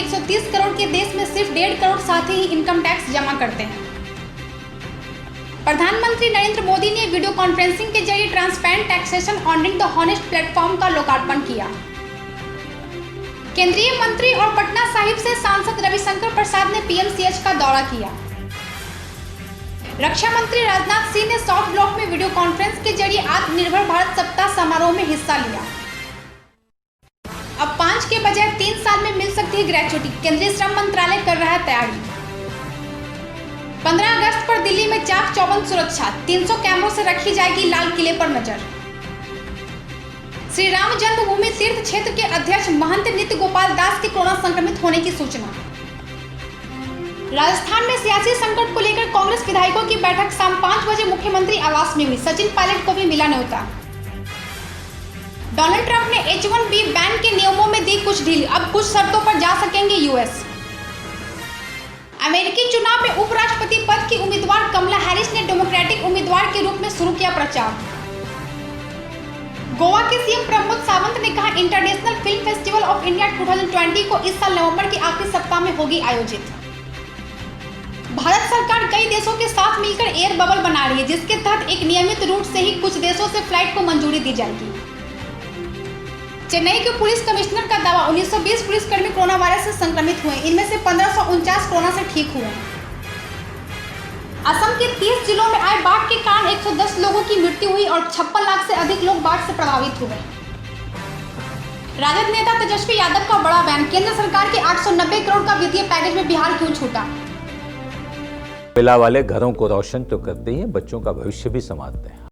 130 करोड़ के देश में सिर्फ 1.5 करोड़ साथी ही इनकम टैक्स जमा करते हैं। प्रधानमंत्री नरेंद्र मोदी ने वीडियो कॉन्फ्रेंसिंग के जरिए transparent taxation honouring the honest platform का लोकार्पण किया। केंद्रीय मंत्री और पटना साहिब से सांसद रविशंकर प्रसाद ने पीएमसीएच का दौरा किया। रक्षा मंत्री राजनाथ सिंह ने साउथ ब्लॉक में वीडियो कॉन्फ्रेंस के जरिए आत्मनिर्भर भारत सप्ताह समारोह में हिस्सा लिया। अब 5 के बजाय 3 साल में मिल सकती है ग्रेच्युटी, केंद्रीय श्रम मंत्रालय कर रहा है तैयारी। 15 अगस्त पर दिल्ली में चाक चौबंद सुरक्षा, 300 कैमरों से रखी जाएगी लाल किले पर नजर। श्री राम जन्मभूमि तीर्थ क्षेत्र के अध्यक्ष महंत नित्य गोपाल दास के कोरोना संक्रमित होने की सूचना। राजस्थान में सियासी संकट को लेकर कांग्रेस विधायकों की बैठक शाम 5 बजे मुख्यमंत्री आवास में हुई। सचिन पायलट को भी मिला न्योता। डोनाल्ड ट्रंप ने H1B बैन के नियमों में दी कुछ ढील, अब कुछ शर्तों पर जा सकेंगे यूएस। अमेरिकी चुनाव में उपराष्ट्रपति पद की उम्मीदवार कमला हैरिस ने डेमोक्रेटिक उम्मीदवार के रूप में शुरू किया प्रचार। गोवा के सीएम प्रमोद सावंत ने कहा international film festival of India 2020 को इस साल नवंबर के आखिरी सप्ताह में होगी आयोजित। भारत सरकार कई देशों के साथ मिलकर एयर बबल बना रही है, जिसके तहत एक नियमित रूट से ही कुछ देशों से फ्लाइट को मंजूरी दी जाएगी। चेन्नई के पुलिस कमिश्नर का दावा, 1920 पुलिसकर्मी कोरोना वायरस से संक्रमित हुए, इनमें से 1549 कोरोना से ठीक हुए। असम के 30 जिलों में आए बाढ़ के कारण 110 लोगों की मृत्यु हुई और 56 लाख से अधिक लोग बाढ़ से प्रभावित हुए। राजद नेता तेजस्वी यादव का बड़ा बयान, केंद्र सरकार के 890 करोड़ का वित्तीय पैकेज में बिहार क्यों छूटा। कोयला वाले घरों को रोशन तो करते ही हैं, बच्चों का भविष्य भी संवारते हैं।